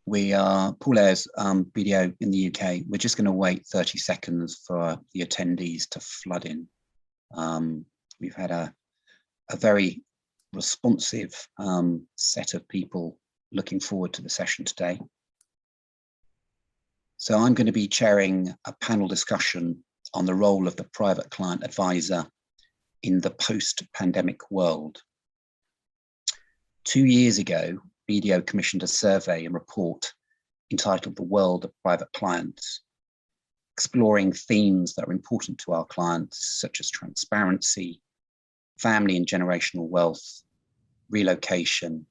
We are Paul Ayres, BDO in the UK. We're just going to wait 30 seconds for the attendees to flood in. We've had a very responsive set of people looking forward to the session today. So I'm going to be chairing a panel discussion on the role of the private client advisor in the post-pandemic world. 2 years ago, BDO commissioned a survey and report entitled The World of Private Clients, exploring themes that are important to our clients, such as transparency, family and generational wealth, relocation,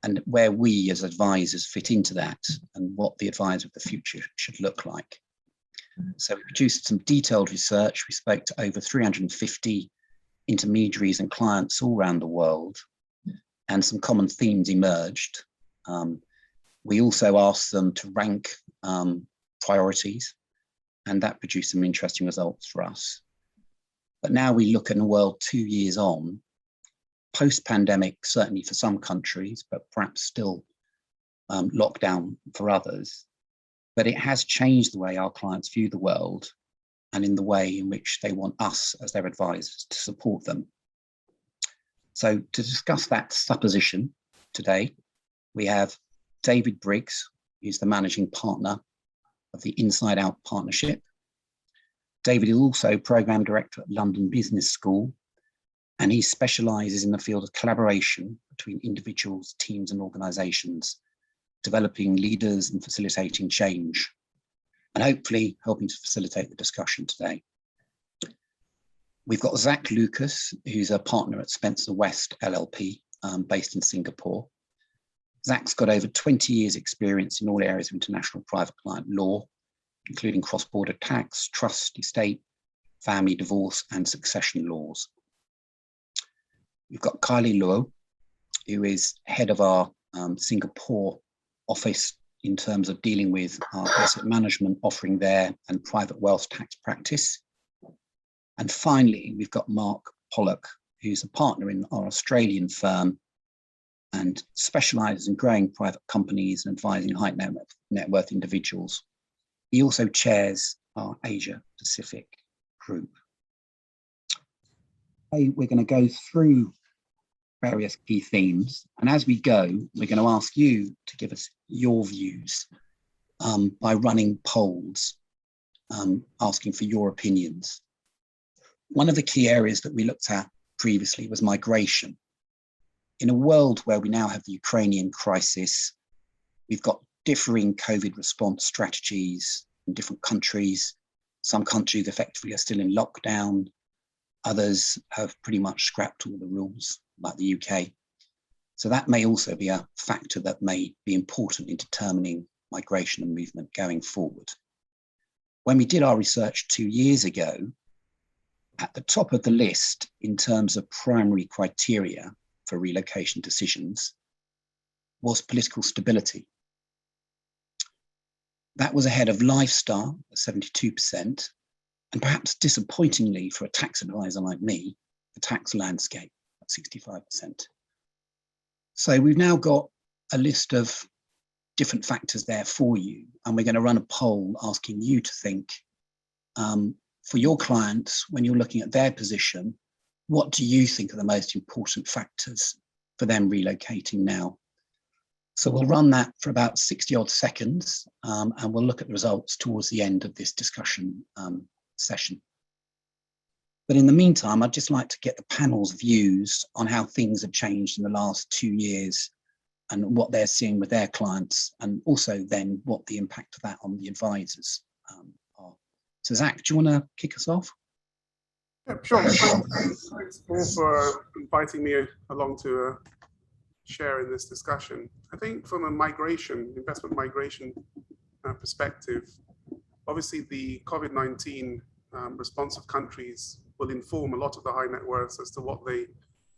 and where we as advisors fit into that and what the advisor of the future should look like. So we produced some detailed research. We spoke to over 350 intermediaries and clients all around the world, and some common themes emerged. We also asked them to rank priorities, and that produced some interesting results for us. But now we look at the world 2 years on, post-pandemic, certainly for some countries, but perhaps still lockdown for others. But it has changed the way our clients view the world and in the way in which they want us as their advisors to support them. So to discuss that supposition today, we have David Briggs, who's the managing partner of the Inside Out Partnership. David is also program director at London Business School, and he specializes in the field of collaboration between individuals, teams, and organizations, developing leaders and facilitating change, and hopefully helping to facilitate the discussion today. We've got Zac Lucas, who's a partner at Spencer West LLP, based in Singapore. Zac's got over 20 years experience in all areas of international private client law, including cross-border tax, trust, estate, family, divorce, and succession laws. We've got Kylie Luo, who is head of our Singapore office in terms of dealing with our asset management offering there and private wealth tax practice. And finally, we've got Mark Pollock, who's a partner in our Australian firm and specializes in growing private companies and advising high net worth individuals. He also chairs our Asia Pacific group. Hey, we're going to go through various key themes, and as we go, we're going to ask you to give us your views by running polls, asking for your opinions. One of the key areas that we looked at previously was migration. In a world where we now have the Ukrainian crisis, we've got differing COVID response strategies in different countries. Some countries effectively are still in lockdown. Others have pretty much scrapped all the rules, like the UK. So that may also be a factor that may be important in determining migration and movement going forward. When we did our research 2 years ago, at the top of the list in terms of primary criteria for relocation decisions was political stability. That was ahead of lifestyle at 72%, and perhaps disappointingly for a tax advisor like me, the tax landscape at 65%. So we've now got a list of different factors there for you, and we're going to run a poll asking you to think, for your clients, when you're looking at their position, what do you think are the most important factors for them relocating now? So we'll run that for about 60 odd seconds, and we'll look at the results towards the end of this discussion session. But in the meantime, I'd just like to get the panel's views on how things have changed in the last 2 years and what they're seeing with their clients, and also then what the impact of that on the advisors are. So Zac, do you want to kick us off? Yeah, sure. Thanks Paul for inviting me along to share in this discussion. I think from a investment migration perspective, obviously the COVID-19 responsive countries will inform a lot of the high net worths as to what they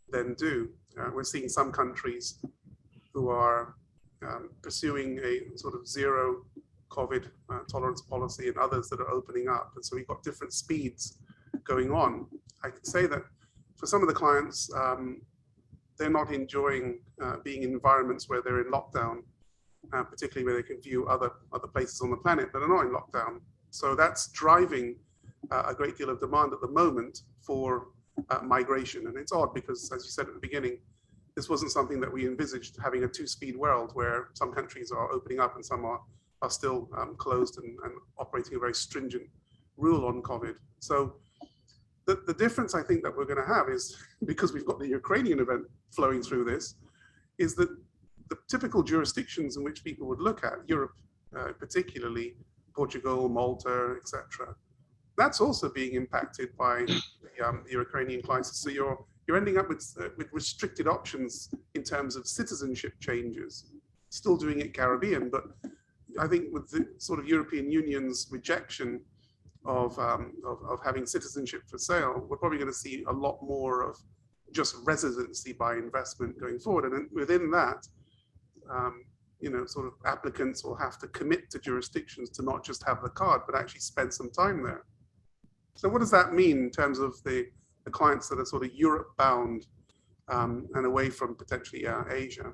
then do. We're seeing some countries who are pursuing a sort of zero COVID tolerance policy, and others that are opening up. And so we've got different speeds going on. I can say that for some of the clients, they're not enjoying being in environments where they're in lockdown particularly where they can view other places on the planet that are not in lockdown. So that's driving a great deal of demand at the moment for migration. And it's odd because, as you said at the beginning, this wasn't something that we envisaged, having a two-speed world where some countries are opening up and some are still closed and operating a very stringent rule on COVID. So the difference I think that we're going to have is, because we've got the Ukrainian event flowing through this, is that the typical jurisdictions in which people would look at, Europe particularly, Portugal, Malta, etc., that's also being impacted by the Ukrainian crisis. So you're ending up with restricted options in terms of citizenship changes. Still doing it Caribbean, but I think with the sort of European Union's rejection of having citizenship for sale, we're probably going to see a lot more of just residency by investment going forward. And then within that, sort of applicants will have to commit to jurisdictions to not just have the card, but actually spend some time there. So what does that mean in terms of the clients that are sort of Europe bound and away from potentially Asia?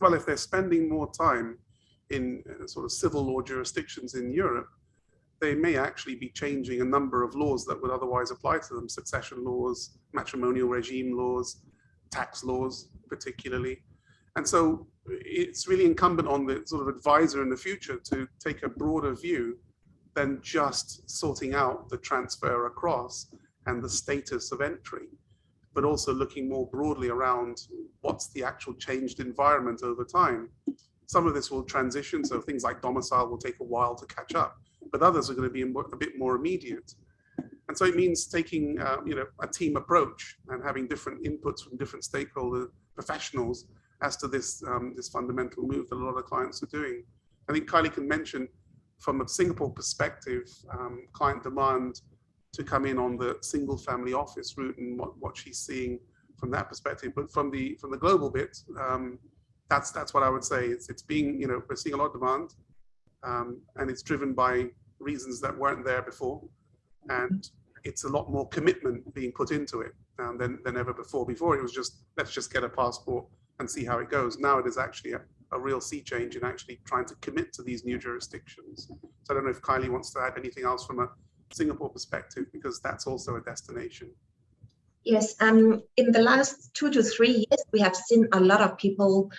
Well, if they're spending more time in sort of civil law jurisdictions in Europe, they may actually be changing a number of laws that would otherwise apply to them: succession laws, matrimonial regime laws, tax laws particularly. And so it's really incumbent on the sort of advisor in the future to take a broader view than just sorting out the transfer across and the status of entry, but also looking more broadly around what's the actual changed environment over time. Some of this will transition, so things like domicile will take a while to catch up, but others are going to be a bit more immediate. And so it means taking a team approach and having different inputs from different stakeholder professionals as to this fundamental move that a lot of clients are doing. I think Kylie can mention, from a Singapore perspective, client demand to come in on the single family office route and what she's seeing from that perspective. But from the global bit, that's what I would say. It's being, we're seeing a lot of demand, and it's driven by reasons that weren't there before, and it's a lot more commitment being put into it than ever before. Before it was just, let's just get a passport and see how it goes. Now it is actually a real sea change in actually trying to commit to these new jurisdictions. So I don't know if Kylie wants to add anything else from a Singapore perspective, because that's also a destination. Yes, in the last 2 to 3 years, we have seen a lot of people,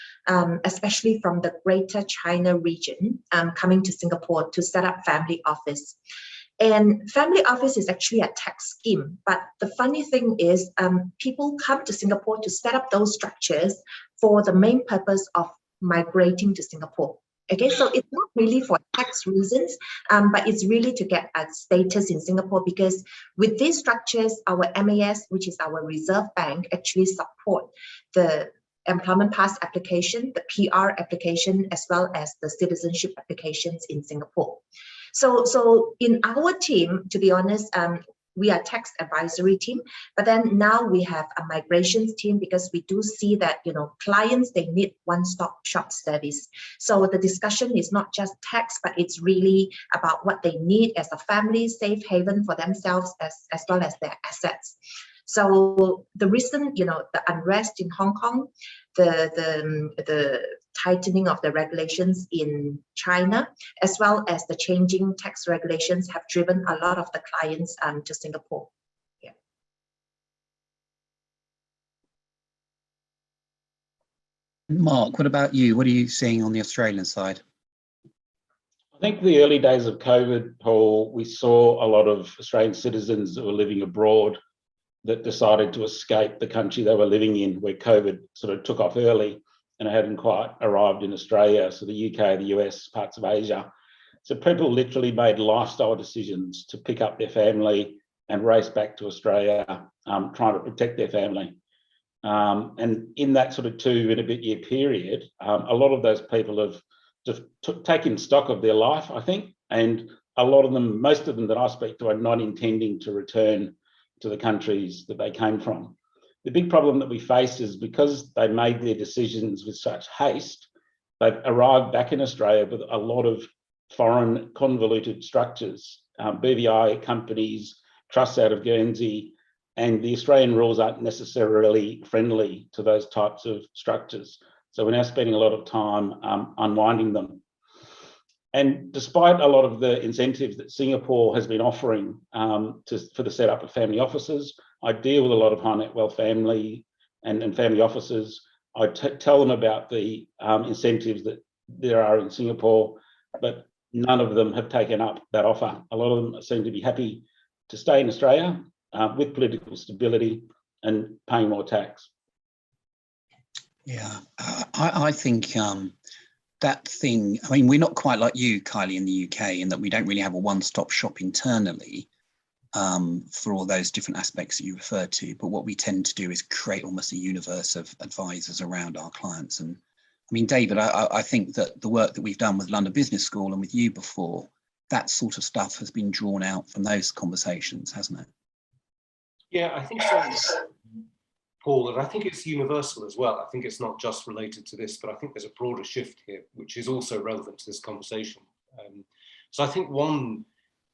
especially from the Greater China region, coming to Singapore to set up family office. And family office is actually a tax scheme. But the funny thing is, people come to Singapore to set up those structures for the main purpose of migrating to Singapore. Okay, so it's not really for tax reasons, but it's really to get a status in Singapore, because with these structures, our MAS, which is our reserve bank, actually support the employment pass application, the PR application, as well as the citizenship applications in Singapore. So in our team, to be honest, we are tax advisory team, but then now we have a migrations team, because we do see that, clients, they need one-stop shop service. So the discussion is not just tax, but it's really about what they need as a family safe haven for themselves, as well as their assets. So the recent, the unrest in Hong Kong, the tightening of the regulations in China, as well as the changing tax regulations, have driven a lot of the clients to Singapore. Yeah. Mark, what about you? What are you seeing on the Australian side? I think the early days of COVID, Paul, we saw a lot of Australian citizens that were living abroad that decided to escape the country they were living in, where COVID sort of took off early and it hadn't quite arrived in Australia. So the UK, the US, parts of Asia. So people literally made lifestyle decisions to pick up their family and race back to Australia, trying to protect their family. And in that sort of 2 and a bit year period, a lot of those people have just taken stock of their life, I think. And a lot of them, most of them that I speak to, are not intending to return to the countries that they came from. The big problem that we face is, because they made their decisions with such haste, they've arrived back in Australia with a lot of foreign convoluted structures, BVI companies, trusts out of Guernsey, and the Australian rules aren't necessarily friendly to those types of structures. So we're now spending a lot of time unwinding them. And despite a lot of the incentives that Singapore has been offering for the setup of family offices, I deal with a lot of high net wealth family and family offices. I tell them about the incentives that there are in Singapore, but none of them have taken up that offer. A lot of them seem to be happy to stay in Australia with political stability and paying more tax. Yeah, I think that thing, I mean, we're not quite like you, Kylie, in the UK, in that we don't really have a one-stop shop internally for all those different aspects that you referred to. But what we tend to do is create almost a universe of advisors around our clients. And I mean, David, I think that the work that we've done with London Business School and with you before, that sort of stuff has been drawn out from those conversations, hasn't it? Yeah, I think so, Paul, and I think it's universal as well. I think it's not just related to this, but I think there's a broader shift here, which is also relevant to this conversation. So I think one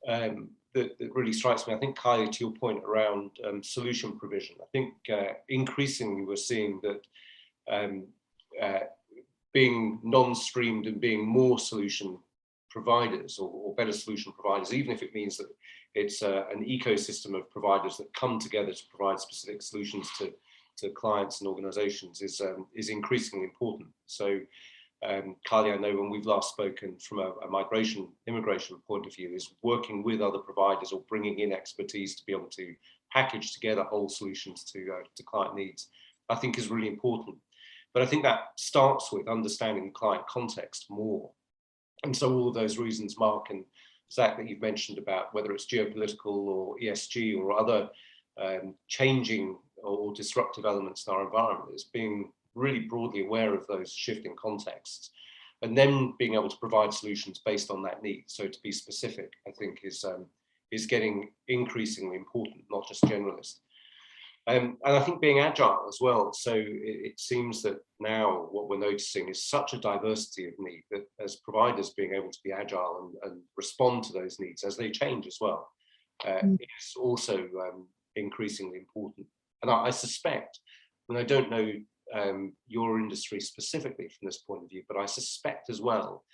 that really strikes me, I think, Kylie, to your point around solution provision, I think increasingly we're seeing that being non-streamed and being more solution providers or better solution providers, even if it means that it's an ecosystem of providers that come together to provide specific solutions to clients and organizations is increasingly important. So Kylie, I know when we've last spoken from a immigration point of view, is working with other providers or bringing in expertise to be able to package together whole solutions to client needs, I think is really important. But I think that starts with understanding the client context more. And so all of those reasons, Mark and Zac, that you've mentioned about whether it's geopolitical or ESG or other changing or disruptive elements in our environment, is being really broadly aware of those shifting contexts and then being able to provide solutions based on that need. So to be specific, I think is getting increasingly important, not just generalist. And I think being agile as well. So it seems that now what we're noticing is such a diversity of need that as providers being able to be agile and respond to those needs as they change as well is also increasingly important. And I suspect, and I don't know your industry specifically from this point of view, but I suspect as well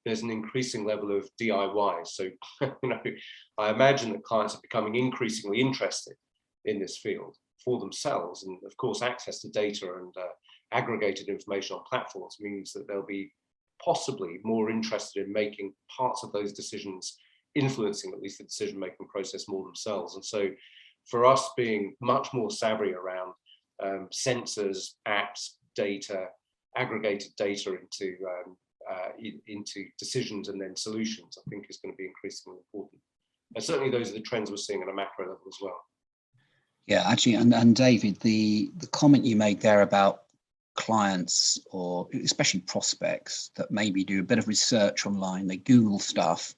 there's an increasing level of DIY. So I imagine that clients are becoming increasingly interested in this field for themselves, and of course access to data and aggregated information on platforms means that they'll be possibly more interested in making parts of those decisions, influencing at least the decision-making process more themselves. And so for us being much more savvy around sensors, apps, data, aggregated data into decisions and then solutions, I think is going to be increasingly important. And certainly those are the trends we're seeing at a macro level as well. Yeah, actually, and David, the comment you made there about clients or especially prospects that maybe do a bit of research online, they Google stuff,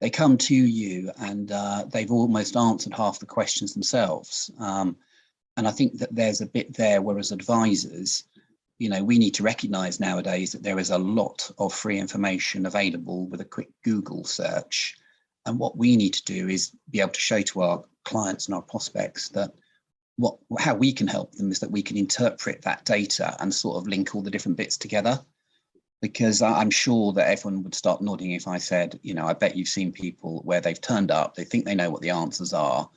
they come to you and they've almost answered half the questions themselves. And I think that there's a bit there where as advisors, we need to recognize nowadays that there is a lot of free information available with a quick Google search. And what we need to do is be able to show to our clients and our prospects that how we can help them is that we can interpret that data and sort of link all the different bits together. Because I'm sure that everyone would start nodding if I said, I bet you've seen people where they've turned up, they think they know what the answers are.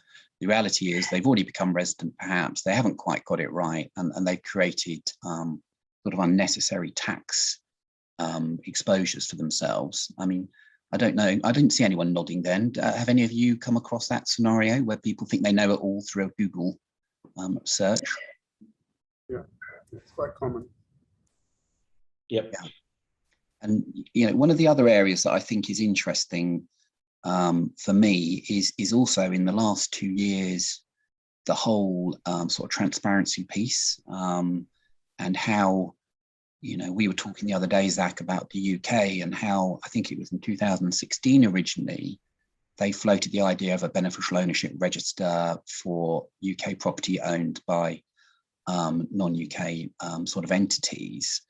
The reality is they've already become resident, perhaps, they haven't quite got it right, and they've created sort of unnecessary tax exposures for themselves. I mean, I don't know, I didn't see anyone nodding then. Have any of you come across that scenario where people think they know it all through a Google search? Yeah, it's quite common. Yep. Yeah. And one of the other areas that I think is interesting for me is also in the last 2 years, the whole sort of transparency piece and how, we were talking the other day, Zac, about the UK and how I think it was in 2016 originally, they floated the idea of a beneficial ownership register for UK property owned by non-UK sort of entities.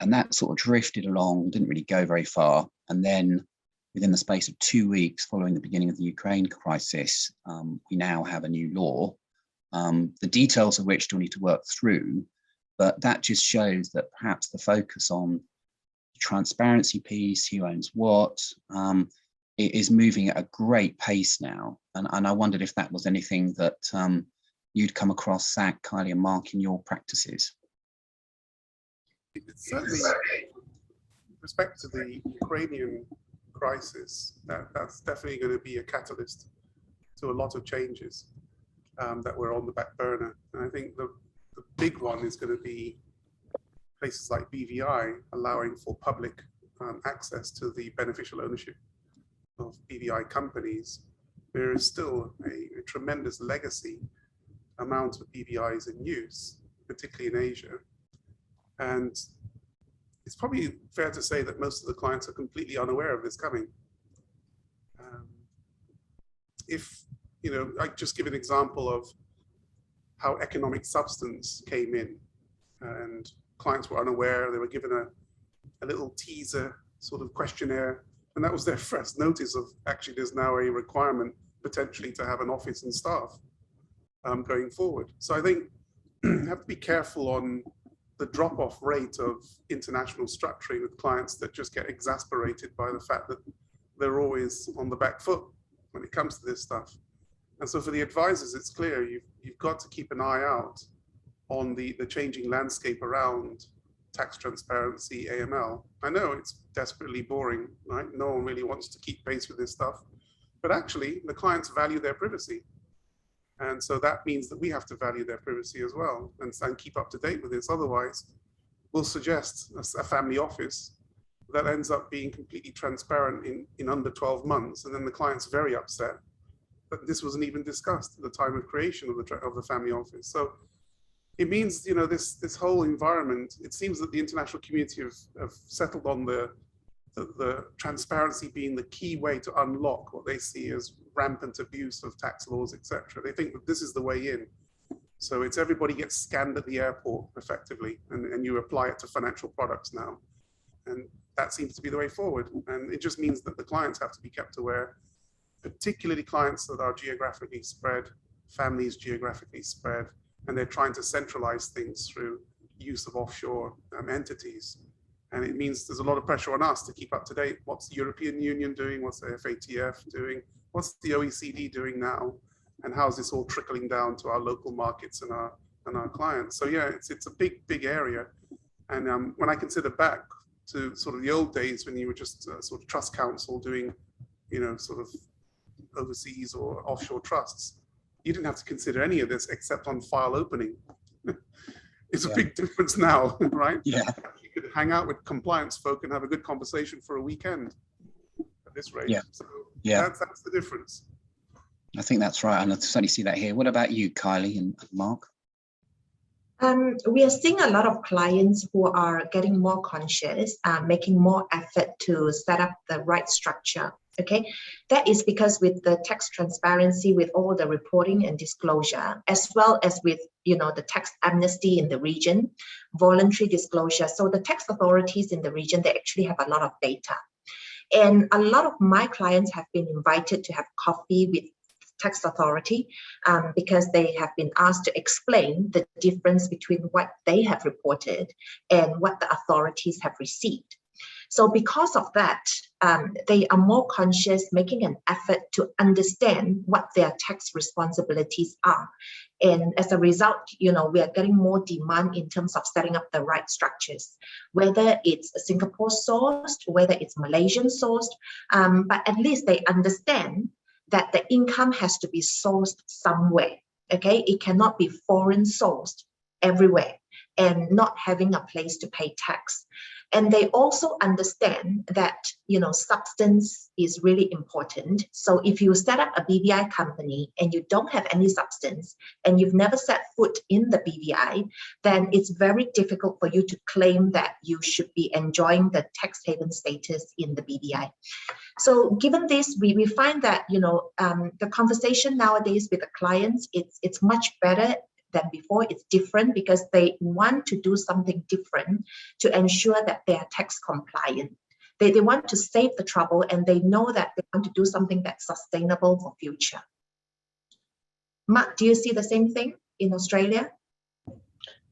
And that sort of drifted along, didn't really go very far. And then within the space of 2 weeks following the beginning of the Ukraine crisis, we now have a new law, the details of which still need to work through. but that just shows that perhaps the focus on the transparency piece, who owns what, it is moving at a great pace now. And I wondered if that was anything that you'd come across, Zac, Kylie and Mark, in your practices. It's certainly, with respect to the Ukrainian crisis, that's definitely going to be a catalyst to a lot of changes that were on the back burner. And I think the big one is going to be places like BVI allowing for public access to the beneficial ownership of BVI companies. There is still a tremendous legacy amount of BVIs in use, particularly in Asia. And it's probably fair to say that most of the clients are completely unaware of this coming. If, I just give an example of how economic substance came in, and clients were unaware. They were given a little teaser sort of questionnaire, and that was their first notice of actually there's now a requirement potentially to have an office and staff going forward. So I think you have to be careful on the drop-off rate of international structuring with clients that just get exasperated by the fact that they're always on the back foot when it comes to this stuff. And so for the advisors, it's clear you've got to keep an eye out on the changing landscape around tax transparency, AML. I know it's desperately boring, right? No one really wants to keep pace with this stuff, but actually the clients value their privacy. And so that means that we have to value their privacy as well and keep up to date with this. Otherwise, we'll suggest a family office that ends up being completely transparent in under 12 months. And then the client's very upset that this wasn't even discussed at the time of creation of the family office. So it means, this whole environment, it seems that the international community have settled on the transparency being the key way to unlock what they see as rampant abuse of tax laws, etc. They think that this is the way in. So it's everybody gets scanned at the airport effectively, and you apply it to financial products now. And that seems to be the way forward. And it just means that the clients have to be kept aware, particularly clients that are geographically spread, families geographically spread, and they're trying to centralize things through use of offshore entities. And it means there's a lot of pressure on us to keep up to date. What's the European Union doing? What's the FATF doing? What's the OECD doing now? And how's this all trickling down to our local markets and our clients? So yeah, it's a big area. And when I consider back to sort of the old days when you were just sort of trust counsel doing, sort of overseas or offshore trusts, you didn't have to consider any of this except on file opening. It's a big difference now, right? Yeah. You could hang out with compliance folk and have a good conversation for a weekend at this rate. Yeah. So Yeah. That's the difference. I think that's right. And I certainly see that here. What about you, Kylie and Mark? We are seeing a lot of clients who are getting more conscious, making more effort to set up the right structure. Okay, that is because with the tax transparency, with all the reporting and disclosure, as well as with the tax amnesty in the region, voluntary disclosure. So the tax authorities in the region, they actually have a lot of data, and a lot of my clients have been invited to have coffee with tax authority because they have been asked to explain the difference between what they have reported and what the authorities have received. So because of that, they are more conscious, making an effort to understand what their tax responsibilities are. And as a result, we are getting more demand in terms of setting up the right structures, whether it's Singapore sourced, whether it's Malaysian sourced, but at least they understand that the income has to be sourced somewhere, okay? It cannot be foreign sourced everywhere and not having a place to pay tax. And they also understand that, substance is really important. So if you set up a BVI company and you don't have any substance and you've never set foot in the BVI, then it's very difficult for you to claim that you should be enjoying the tax haven status in the BVI. So given this, we find that, the conversation nowadays with the clients, it's much better than before. It's different because they want to do something different to ensure that they are tax compliant. They want to save the trouble, and they know that they want to do something that's sustainable for future. Mark, do you see the same thing in Australia?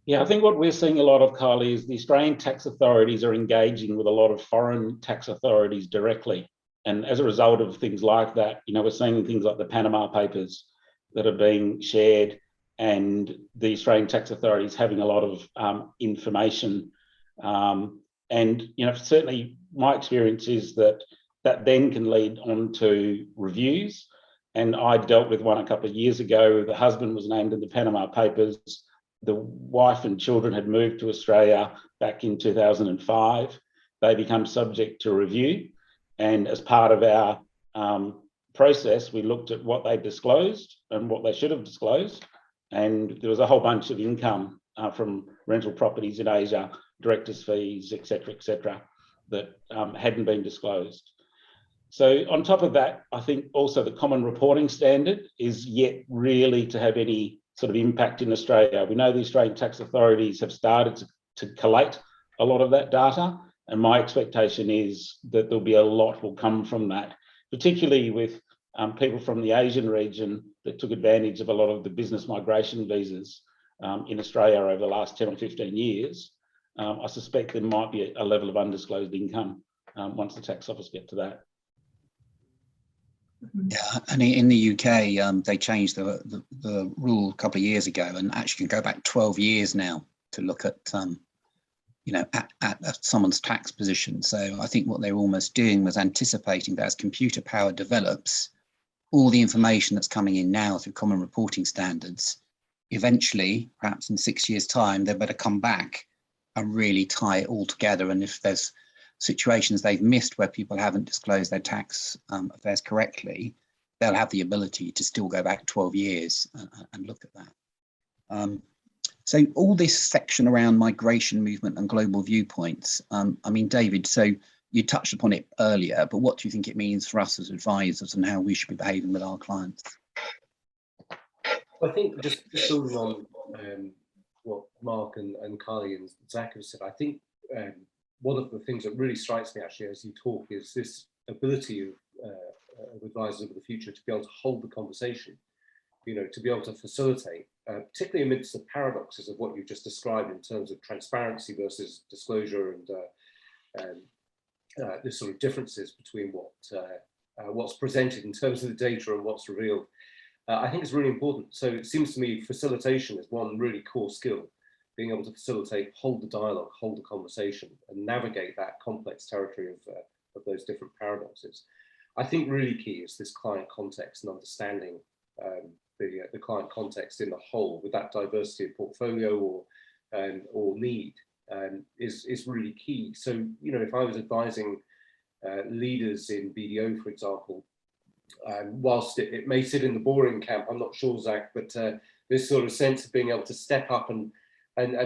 Yeah, I think what we're seeing a lot of, Kylie, is the Australian tax authorities are engaging with a lot of foreign tax authorities directly. And as a result of things like that, you know, we're seeing things like the Panama Papers that are being shared, and the Australian tax authorities having a lot of information. And, you know, certainly my experience is that that then can lead on to reviews. And I dealt with one a couple of years ago. The husband was named in the Panama Papers. The wife and children had moved to Australia back in 2005. They become subject to review. And as part of our process, we looked at what they disclosed and what they should have disclosed. And there was a whole bunch of income from rental properties in Asia, directors' fees, et cetera, that hadn't been disclosed. So on top of that, I think also the common reporting standard is yet really to have any sort of impact in Australia. We know the Australian tax authorities have started to collate a lot of that data, and my expectation is that there'll be a lot will come from that, particularly with people from the Asian region that took advantage of a lot of the business migration visas in Australia over the last 10 or 15 years. I suspect there might be a level of undisclosed income once the tax office get to that. Yeah, and in the UK, they changed the rule a couple of years ago, and actually can go back 12 years now to look at, you know, at someone's tax position. So I think what they were almost doing was anticipating that as computer power develops, all the information that's coming in now through common reporting standards, eventually, perhaps in 6 years' time, they better come back and really tie it all together. And if there's situations they've missed where people haven't disclosed their tax affairs correctly, they'll have the ability to still go back 12 years and look at that. So all this section around migration, movement and global viewpoints, I mean, David, so you touched upon it earlier, but what do you think it means for us as advisors and how we should be behaving with our clients? I think just building on what Mark and Kylie and Zac have said, I think one of the things that really strikes me actually as you talk is this ability of advisors of the future to be able to hold the conversation, you know, to be able to facilitate, particularly amidst the paradoxes of what you've just described in terms of transparency versus disclosure and the sort of differences between what's presented in terms of the data and what's revealed. I think it's really important. So it seems to me facilitation is one really core skill, being able to facilitate, hold the dialogue, hold the conversation, and navigate that complex territory of those different paradoxes. I think really key is this client context and understanding the client context in the whole, with that diversity of portfolio or need, is really key. So, you know, if I was advising leaders in BDO, for example, whilst it may sit in the boring camp, I'm not sure, Zac, but this sort of sense of being able to step up and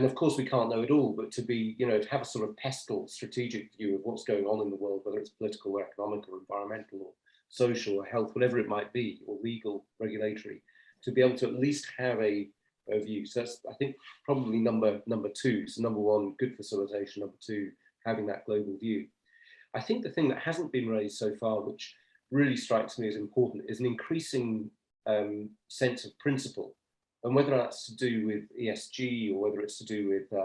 of course we can't know it all, but to be, you know, to have a sort of pestle strategic view of what's going on in the world, whether it's political or economic or environmental or social or health, whatever it might be, or legal, regulatory, to be able to at least have a view. So that's, I think, probably number two. So number one, good facilitation. Number two, having that global view. I think the thing that hasn't been raised so far, which really strikes me as important, is an increasing sense of principle. And whether that's to do with ESG or whether it's to do with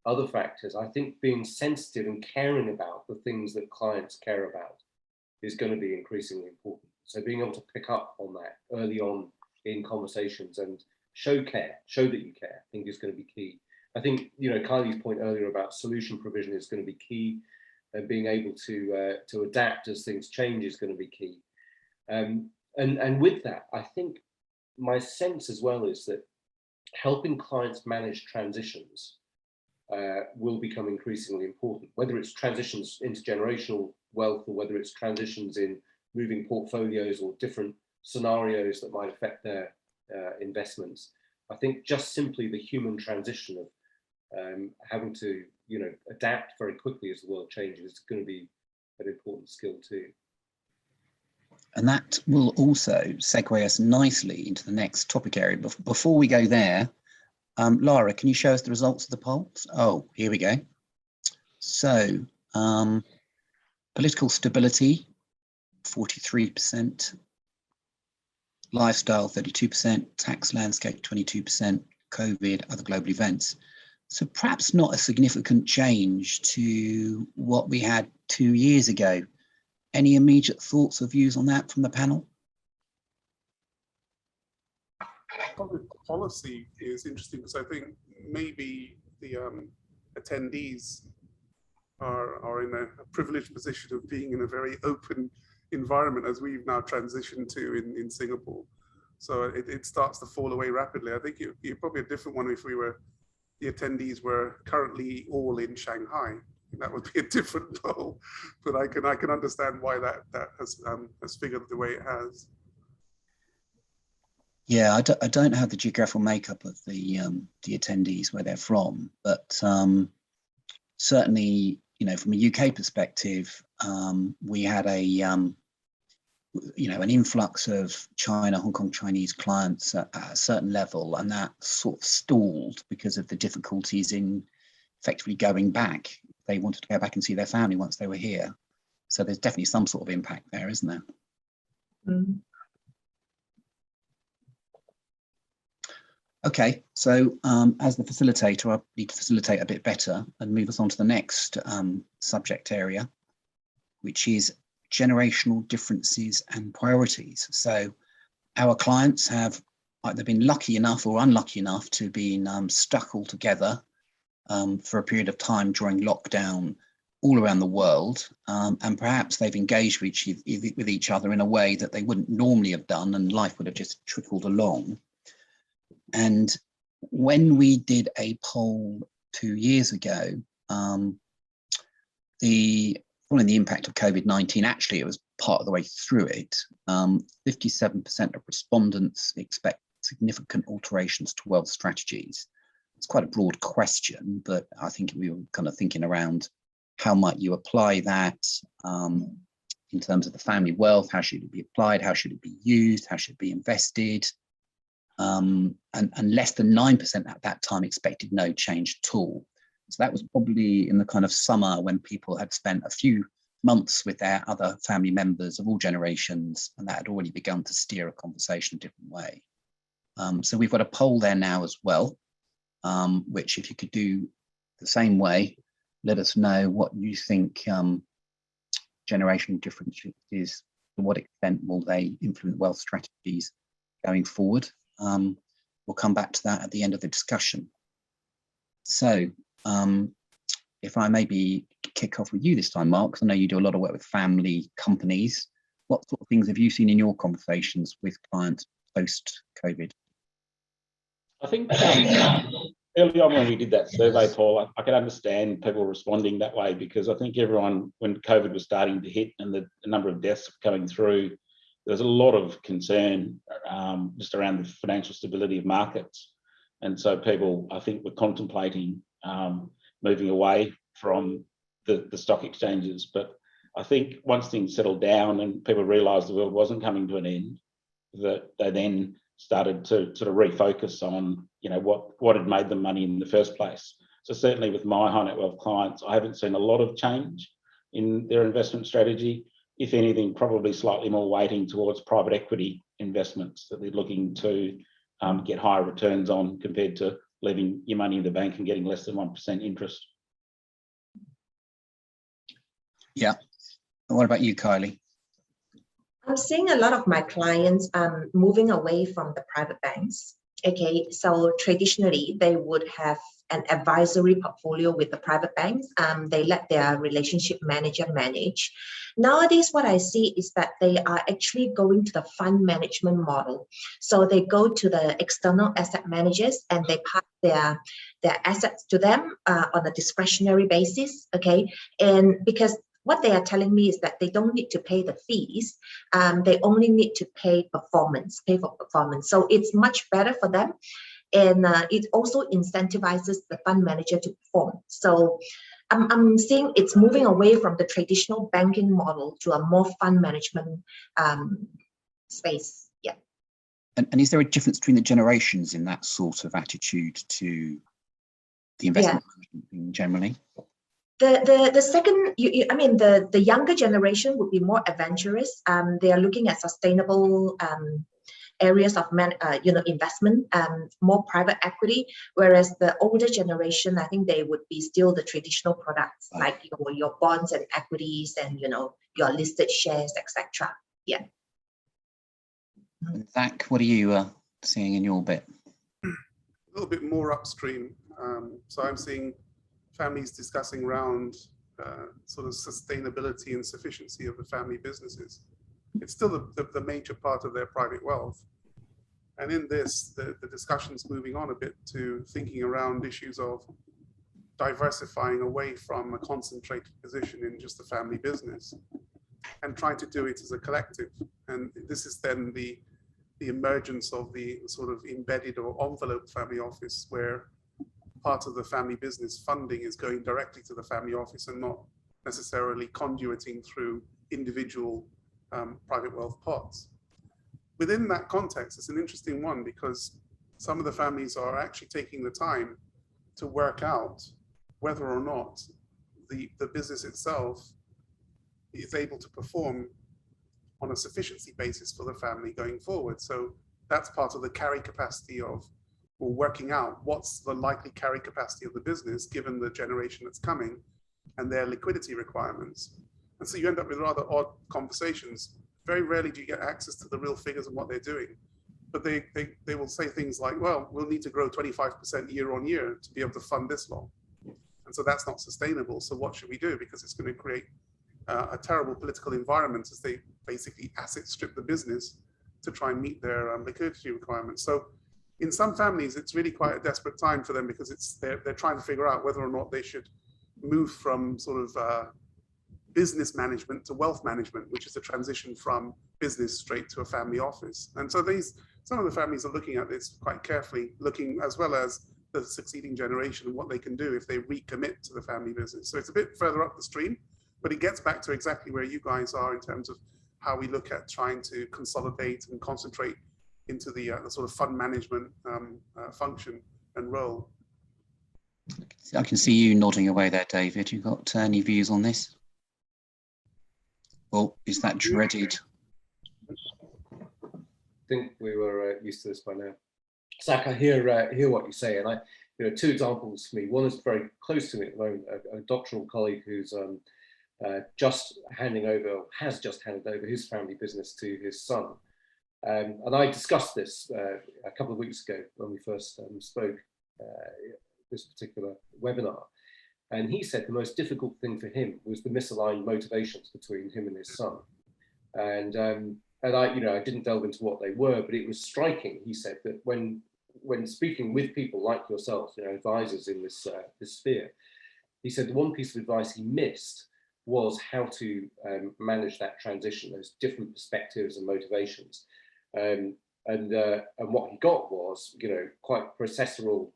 other factors, I think being sensitive and caring about the things that clients care about is going to be increasingly important. So being able to pick up on that early on in conversations and show care, show that you care, I think is going to be key. I think, you know, Kylie's point earlier about solution provision is going to be key, and being able to adapt as things change is going to be key. And with that, I think my sense as well is that helping clients manage transitions will become increasingly important, whether it's transitions into generational wealth or whether it's transitions in moving portfolios or different scenarios that might affect their investments. I think just simply the human transition of having to, you know, adapt very quickly as the world changes is going to be an important skill too. And that will also segue us nicely into the next topic area. Before we go there, Lara, can you show us the results of the polls? Oh, here we go. So, political stability, 43%, lifestyle, 32%, tax landscape, 22%, COVID, other global events. So perhaps not a significant change to what we had 2 years ago. Any immediate thoughts or views on that from the panel? Public policy is interesting because I think maybe the attendees are in a privileged position of being in a very open environment, as we've now transitioned to in Singapore. So it starts to fall away rapidly. I think you're probably a different one if the attendees were currently all in Shanghai. That would be a different poll, but I can understand why that has figured the way it has. Yeah, I don't have the geographical makeup of the attendees where they're from, but certainly, you know, from a UK perspective, we had an influx of China, Hong Kong Chinese clients at a certain level, and that sort of stalled because of the difficulties in effectively going back. They wanted to go back and see their family once they were here. So there's definitely some sort of impact there, isn't there? Mm-hmm. Okay, so as the facilitator, I need to facilitate a bit better and move us on to the next subject area, which is generational differences and priorities. So our clients have either been lucky enough or unlucky enough to be stuck all together for a period of time during lockdown all around the world, and perhaps they've engaged with each other in a way that they wouldn't normally have done, and life would have just trickled along. And when we did a poll 2 years ago, following the impact of COVID-19, actually it was part of the way through it, 57% of respondents expect significant alterations to wealth strategies. It's quite a broad question, but I think we were kind of thinking around how might you apply that in terms of the family wealth, how should it be applied, how should it be used, how should it be invested? And less than 9% at that time expected no change at all. So that was probably in the kind of summer when people had spent a few months with their other family members of all generations, and that had already begun to steer a conversation a different way. So we've got a poll there now as well, which if you could do the same way, let us know what you think generational differences is, to what extent will they influence wealth strategies going forward. We'll come back to that at the end of the discussion. So if I maybe kick off with you this time, Mark, because I know you do a lot of work with family companies. What sort of things have you seen in your conversations with clients post-COVID? I think early on when we did that survey, Paul, I could understand people responding that way, because I think everyone, when COVID was starting to hit and the number of deaths coming through, there's a lot of concern just around the financial stability of markets. And so people, I think, were contemplating moving away from the stock exchanges. But I think once things settled down and people realised the world wasn't coming to an end, that they then started to sort of refocus on, you know, what had made them money in the first place. So certainly with my high net wealth clients, I haven't seen a lot of change in their investment strategy. If anything, probably slightly more weighting towards private equity investments that they're looking to get higher returns on, compared to leaving your money in the bank and getting less than 1% interest. Yeah. And what about you, Kylie? I'm seeing a lot of my clients moving away from the private banks. Okay, so traditionally they would have an advisory portfolio with the private banks. They let their relationship manager manage. Nowadays, what I see is that they are actually going to the fund management model. So they go to the external asset managers and they pass their assets to them on a discretionary basis. Okay, and because what they are telling me is that they don't need to pay the fees. They only need to pay for performance. So it's much better for them. And it also incentivizes the fund manager to perform. So I'm seeing it's moving away from the traditional banking model to a more fund management space. Yeah. And is there a difference between the generations in that sort of attitude to the investment management generally? The second, I mean, the younger generation would be more adventurous. They are looking at sustainable areas of investment, more private equity, whereas the older generation, I think they would be still the traditional products like your bonds and equities and your listed shares, etc. Yeah. Zac, what are you seeing in your bit? A little bit more upstream. So I'm seeing families discussing around sort of sustainability and sufficiency of the family businesses. It's still the major part of their private wealth. And in this, the discussion's moving on a bit to thinking around issues of diversifying away from a concentrated position in just the family business and trying to do it as a collective. And this is then the emergence of the sort of embedded or envelope family office, where part of the family business funding is going directly to the family office and not necessarily conduiting through individual private wealth pots. Within that context, it's an interesting one because some of the families are actually taking the time to work out whether or not the business itself is able to perform on a sufficiency basis for the family going forward. So that's part of the carry capacity of, or working out what's the likely carry capacity of the business given the generation that's coming and their liquidity requirements. And so you end up with rather odd conversations. Very rarely do you get access to the real figures of what they're doing, but they will say things like, well, we'll need to grow 25% year on year to be able to fund this long. And so that's not sustainable. So what should we do? Because it's going to create a terrible political environment as they basically asset strip the business to try and meet their liquidity requirements. So in some families, it's really quite a desperate time for them because they're trying to figure out whether or not they should move from sort of business management to wealth management, which is a transition from business straight to a family office. And so some of the families are looking at this quite carefully, looking as well as the succeeding generation and what they can do if they recommit to the family business. So it's a bit further up the stream, but it gets back to exactly where you guys are in terms of how we look at trying to consolidate and concentrate into the sort of fund management function and role. I can see you nodding away there, David. You got any views on this? Well, is that dreaded? I think we were used to this by now. Zac, I hear what you say, and two examples for me. One is very close to me at the moment, a doctoral colleague who's has just handed over his family business to his son. And I discussed this a couple of weeks ago when we first spoke this particular webinar. And he said the most difficult thing for him was the misaligned motivations between him and his son. And I didn't delve into what they were, but it was striking. He said that when speaking with people like yourselves, advisors in this sphere, he said the one piece of advice he missed was how to manage that transition, those different perspectives and motivations. And what he got was, quite processual,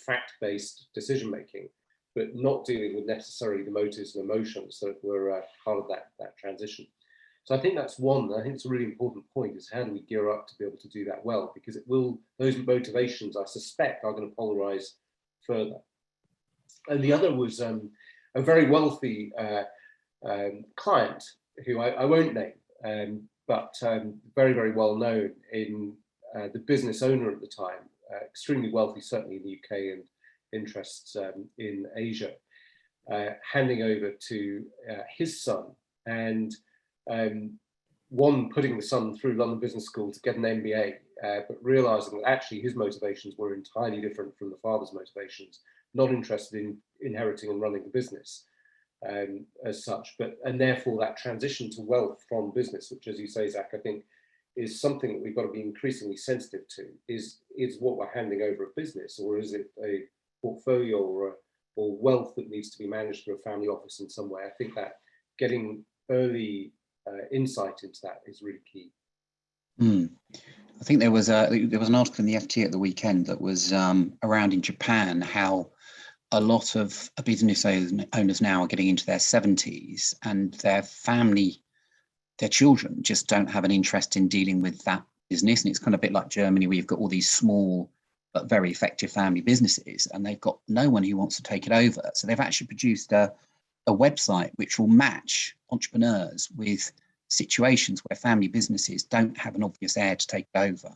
fact-based decision making, but not dealing with necessarily the motives and emotions that were part of that transition. So I think that's one. I think it's a really important point: is how do we gear up to be able to do that well? Because those motivations, I suspect, are going to polarize further. And the other was a very wealthy client who I won't name, but very, very well known in the business owner at the time, extremely wealthy, certainly in the UK and interests in Asia, handing over to his son, and one putting the son through London Business School to get an MBA, but realizing that actually his motivations were entirely different from the father's motivations, not interested in inheriting and running the business as such, and therefore that transition to wealth from business, which, as you say, Zac, I think is something that we've got to be increasingly sensitive to, is what we're handing over a business, or is it a portfolio or wealth that needs to be managed through a family office in some way? I think that getting early insight into that is really key. I think there was an article in the FT at the weekend that was around in Japan how a lot of business owners now are getting into their 70s and their children just don't have an interest in dealing with that business. And it's kind of a bit like Germany, where you've got all these small but very effective family businesses, and they've got no one who wants to take it over. So they've actually produced a website which will match entrepreneurs with situations where family businesses don't have an obvious heir to take over.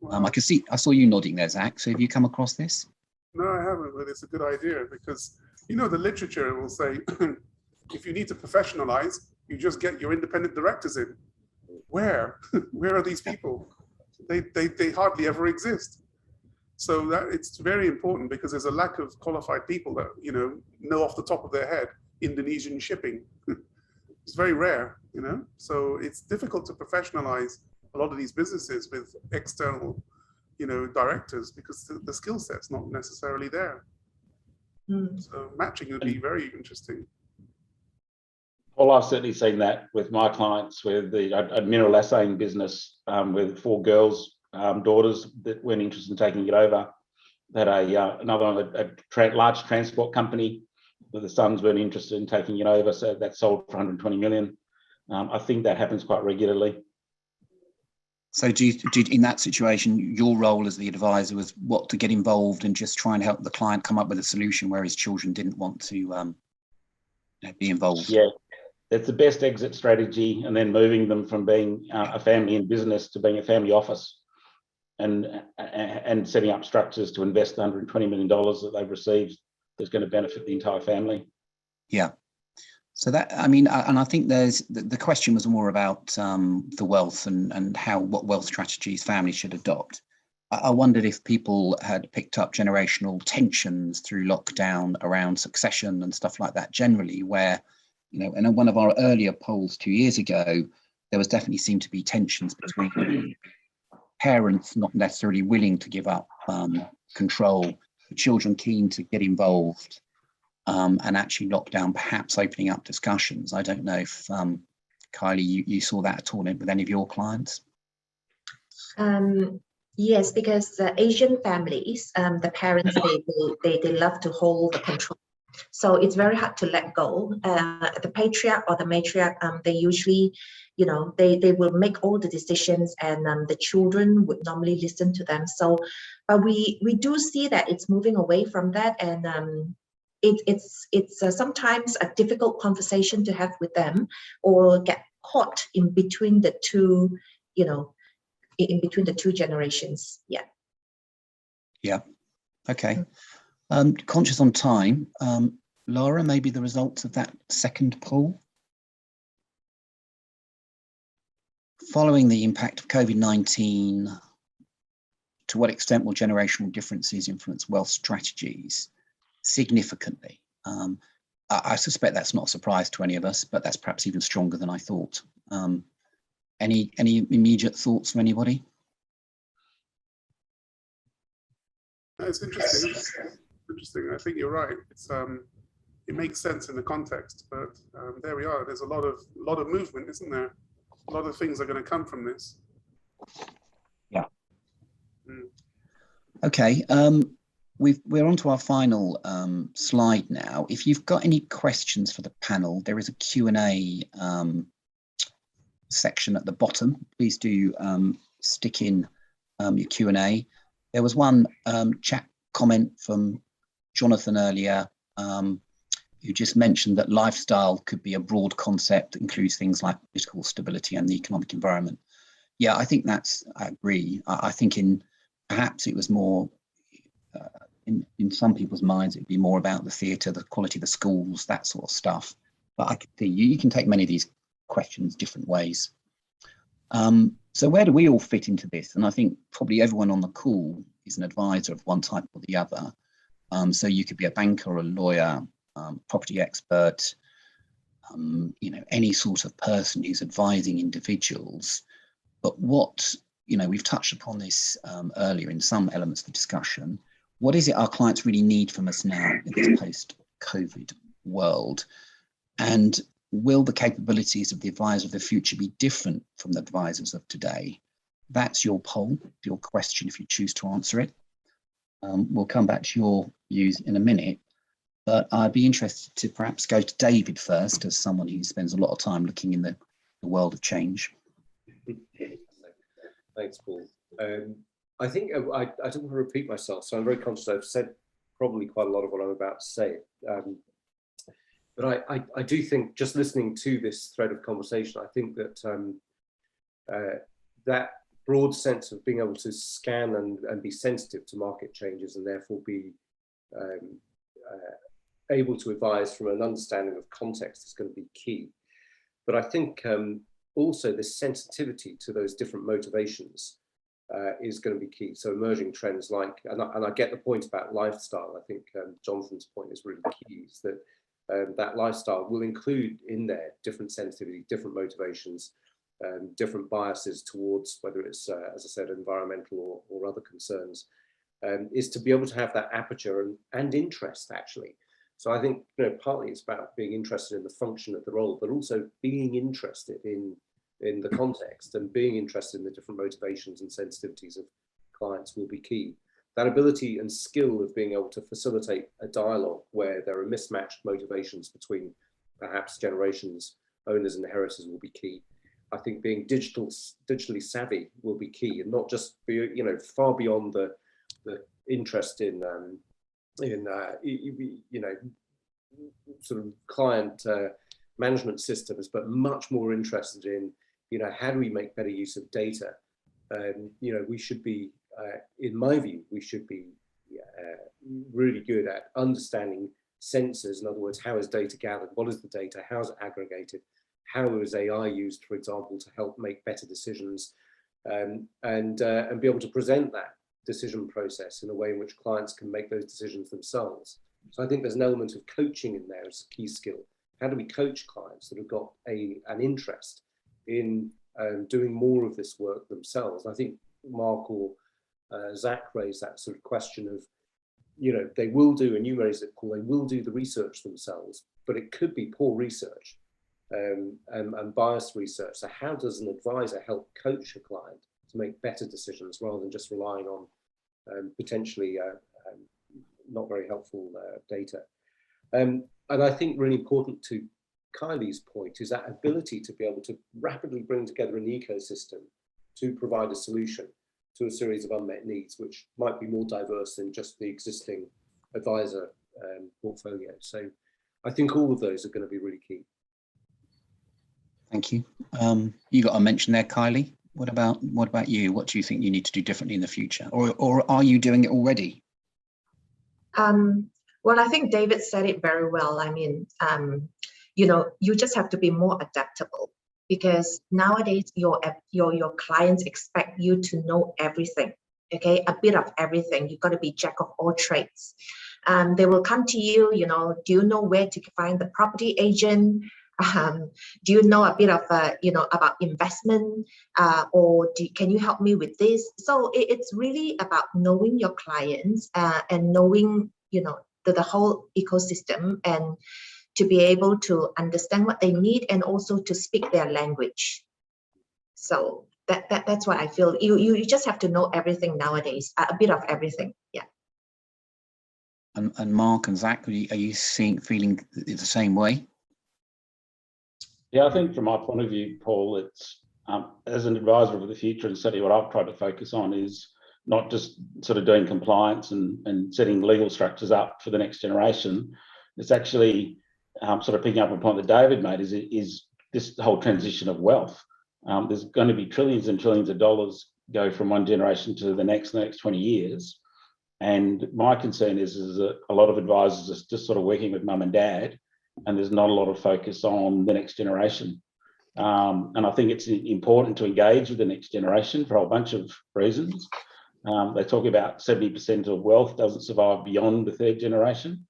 Wow. I saw you nodding there, Zach. So have you come across this? No, I haven't, but it's a good idea because, you know, the literature will say, if you need to professionalize, you just get your independent directors in. Where? Where are these people? They hardly ever exist. So that it's very important because there's a lack of qualified people that, you know off the top of their head, Indonesian shipping. It's very rare, you know? So it's difficult to professionalize a lot of these businesses with external, you know, directors because the skill set's not necessarily there. So matching would be very interesting. Well, I've certainly seen that with my clients, with a mineral assaying business with 4 girls, daughters that weren't interested in taking it over. That another one, a large transport company, where the sons weren't interested in taking it over, so that sold for 120 million. I think that happens quite regularly. So do you, in that situation, your role as the advisor was what, to get involved and just try and help the client come up with a solution where his children didn't want to be involved? Yeah, that's the best exit strategy, and then moving them from being a family in business to being a family office, and setting up structures to invest the $120 million that they've received that's going to benefit the entire family. Yeah. So that, I mean, and I think there's the question was more about the wealth and what wealth strategies families should adopt. I wondered if people had picked up generational tensions through lockdown around succession and stuff like that generally, where, you know, in one of our earlier polls 2 years ago, there was definitely seemed to be tensions between parents not necessarily willing to give up control, children keen to get involved, and actually lockdown perhaps opening up discussions. I don't know if Kylie, you saw that at all with any of your clients? Yes, because Asian families, the parents, they love to hold the control. So it's very hard to let go. The patriarch or the matriarch, they usually, you know, they will make all the decisions, and the children would normally listen to them. So, but we do see that it's moving away from that, and it's sometimes a difficult conversation to have with them, or get caught in between the two, you know, in between the two generations. Yeah. Yeah. Okay. Conscious on time, Laura, maybe the results of that second poll. Following the impact of COVID-19, to what extent will generational differences influence wealth strategies? Significantly. I suspect that's not a surprise to any of us, but that's perhaps even stronger than I thought. Any immediate thoughts from anybody? It's interesting. Interesting. I think you're right. It's it makes sense in the context, but there we are. There's a lot of movement, isn't there? A lot of things are going to come from this. Yeah. Okay. We're on to our final slide now. If you've got any questions for the panel, there is a Q&A section at the bottom. Please do stick in your Q&A. There was one chat comment from Jonathan earlier, who just mentioned that lifestyle could be a broad concept that includes things like political stability and the economic environment. Yeah, I think I agree. I think perhaps it was more, in some people's minds, it'd be more about the theatre, the quality of the schools, that sort of stuff. But I could see you can take many of these questions different ways. So where do we all fit into this? And I think probably everyone on the call is an advisor of one type or the other. So you could be a banker or a lawyer, property expert, you know, any sort of person who's advising individuals. But what, you know, we've touched upon this earlier in some elements of the discussion. What is it our clients really need from us now in this post-COVID world? And will the capabilities of the advisor of the future be different from the advisors of today? That's your poll, your question, if you choose to answer it. We'll come back to your views in a minute, but I'd be interested to perhaps go to David first, as someone who spends a lot of time looking in the world of change. Thanks, Paul. I think I don't want to repeat myself, so I'm very conscious I've said probably quite a lot of what I'm about to say. But I do think, just listening to this thread of conversation, I think that that broad sense of being able to scan and be sensitive to market changes, and therefore be able to advise from an understanding of context, is going to be key. But I think also this sensitivity to those different motivations is going to be key. So emerging trends like, and I get the point about lifestyle. I think Jonathan's point is really key, is that that lifestyle will include in there different sensitivity, different motivations, different biases towards, whether it's, as I said, environmental or other concerns, is to be able to have that aperture and interest, actually. So I think, you know, partly it's about being interested in the function of the role, but also being interested in the context, and being interested in the different motivations and sensitivities of clients will be key. That ability and skill of being able to facilitate a dialogue where there are mismatched motivations between perhaps generations, owners and inheritors, will be key. I think being digitally savvy will be key, and not just be, you know, far beyond the interest in you know, sort of client management systems, but much more interested in, you know, how do we make better use of data? You know, we should be, in my view, we should be really good at understanding sensors. In other words, how is data gathered? What is the data? How is it aggregated? How is AI used, for example, to help make better decisions? And be able to present that decision process in a way in which clients can make those decisions themselves. So I think there's an element of coaching in there as a key skill. How do we coach clients that have got an interest in doing more of this work themselves? I think Mark or Zac raised that sort of question of, you know, they will do, and you raised it, Paul, they will do the research themselves, but it could be poor research and biased research. So how does an advisor help coach a client to make better decisions rather than just relying on potentially not very helpful data? And I think really important to Kylie's point is that ability to be able to rapidly bring together an ecosystem to provide a solution to a series of unmet needs, which might be more diverse than just the existing advisor portfolio. So I think all of those are going to be really key. Thank you. You got a mention there, Kylie. What about you? What do you think you need to do differently in the future, or are you doing it already? Well, I think David said it very well. I mean, you know, you just have to be more adaptable, because nowadays your clients expect you to know everything. Okay, a bit of everything. You've got to be jack of all trades. They will come to you. You know, do you know where to find the property agent? Do you know a bit of you know, about investment, or can you help me with this? So it's really about knowing your clients and knowing, you know, the whole ecosystem, and to be able to understand what they need and also to speak their language. So that's what I feel. You just have to know everything nowadays, a bit of everything. Yeah. And Mark and Zac, are you feeling the same way? Yeah, I think from my point of view, Paul, it's as an advisor of the future, and certainly what I've tried to focus on is not just sort of doing compliance and setting legal structures up for the next generation. It's actually sort of picking up a point that David made, is this whole transition of wealth. There's going to be trillions and trillions of dollars go from one generation to the next 20 years. And my concern is that a lot of advisors are just sort of working with mum and dad, and there's not a lot of focus on the next generation. And I think it's important to engage with the next generation for a whole bunch of reasons. They talk about 70% of wealth doesn't survive beyond the third generation.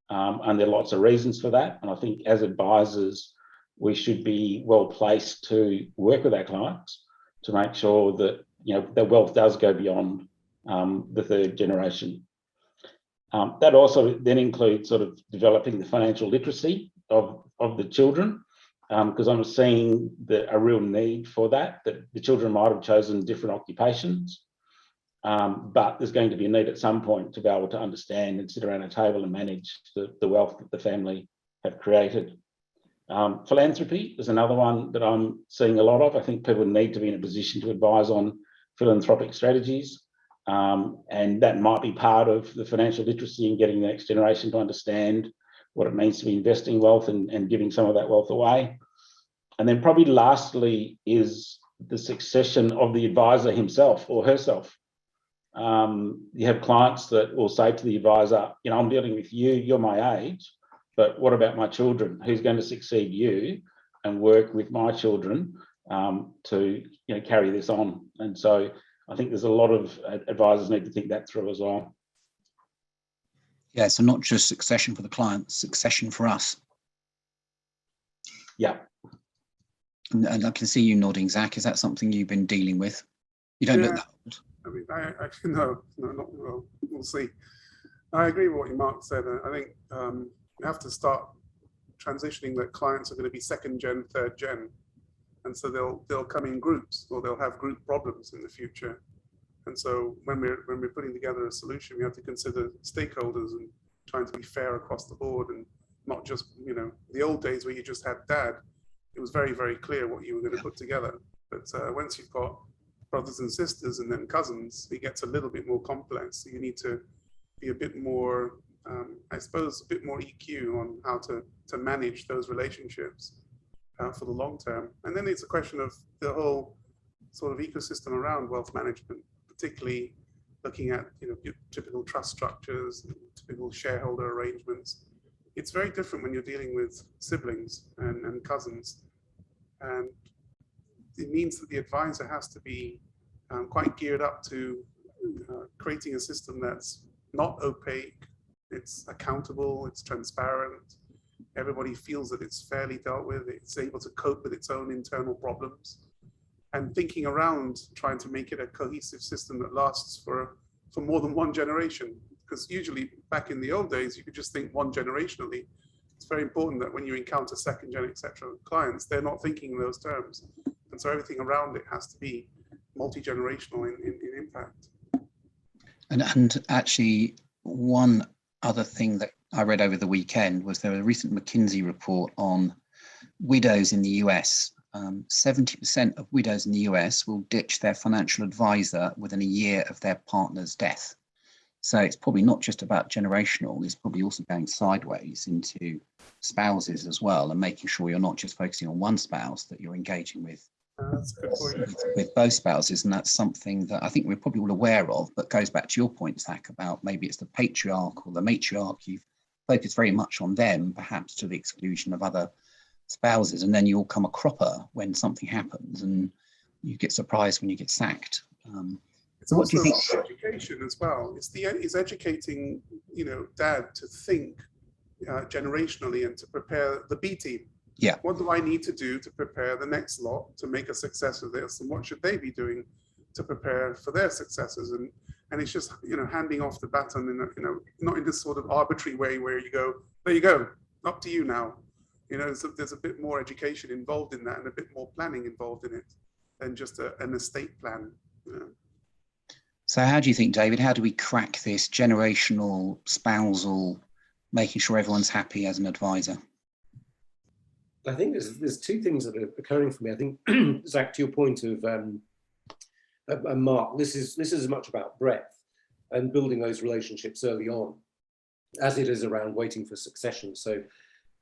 And there are lots of reasons for that. And I think as advisors, we should be well placed to work with our clients to make sure that, you know, the wealth does go beyond the third generation. That also then includes sort of developing the financial literacy of the children, because I'm seeing a real need for that the children might have chosen different occupations, but there's going to be a need at some point to be able to understand and sit around a table and manage the wealth that the family have created. Philanthropy is another one that I'm seeing a lot of. I think people need to be in a position to advise on philanthropic strategies. And that might be part of the financial literacy and getting the next generation to understand what it means to be investing wealth and giving some of that wealth away. And then probably lastly is the succession of the advisor himself or herself. You have clients that will say to the advisor, you know, I'm dealing with you, you're my age, but what about my children? Who's going to succeed you and work with my children to, you know, carry this on? And so I think there's a lot of advisors need to think that through as well. Yeah, so not just succession for the client, succession for us. Yeah. And I can see you nodding, Zac. Is that something you've been dealing with? You don't look that old. I mean, I actually no, not well. We'll see. I agree with what Mark said. I think we have to start transitioning that clients are going to be second gen, third gen, and so they'll come in groups or they'll have group problems in the future. And so when we're putting together a solution, we have to consider stakeholders and trying to be fair across the board and not just, you know, the old days where you just had dad. It was very, very clear what you were going to put together. But once you've got brothers and sisters and then cousins, it gets a little bit more complex. So you need to be a bit more, I suppose, a bit more EQ on how to manage those relationships for the long term. And then it's a question of the whole sort of ecosystem around wealth management, particularly looking at, you know, your typical trust structures, typical shareholder arrangements. It's very different when you're dealing with siblings and cousins. And it means that the advisor has to be quite geared up to creating a system that's not opaque, it's accountable, it's transparent, everybody feels that it's fairly dealt with, it's able to cope with its own internal problems, and thinking around trying to make it a cohesive system that lasts for more than one generation. Because usually back in the old days, you could just think one generationally. It's very important that when you encounter second gen, etc. clients, they're not thinking in those terms. And so everything around it has to be multi-generational in impact. And actually, one other thing that I read over the weekend was there was a recent McKinsey report on widows in the US. 70% of widows in the US will ditch their financial advisor within a year of their partner's death. So it's probably not just about generational, it's probably also going sideways into spouses as well, and making sure you're not just focusing on one spouse, that you're engaging with That's a good point. with both spouses. And that's something that I think we're probably all aware of, but goes back to your point, Zac, about maybe it's the patriarch or the matriarch. You've focused very much on them, perhaps to the exclusion of other spouses, and then you all come a cropper when something happens and you get surprised when you get sacked. It's What do also you think? education as well. It's educating, you know, dad to think generationally and to prepare the B team. Yeah. What do I need to do to prepare the next lot to make a success of this, and what should they be doing to prepare for their successors? And it's just, you know, handing off the baton in a, you know, not in this sort of arbitrary way where you go, there you go, up to you now. You know, there's a bit more education involved in that and a bit more planning involved in it than just an estate plan. You know? So how do you think, David, how do we crack this generational, spousal, making sure everyone's happy as an advisor? I think there's two things that are occurring for me. I think, Zac, to your point of and Mark, this is as much about breadth and building those relationships early on as it is around waiting for succession. So,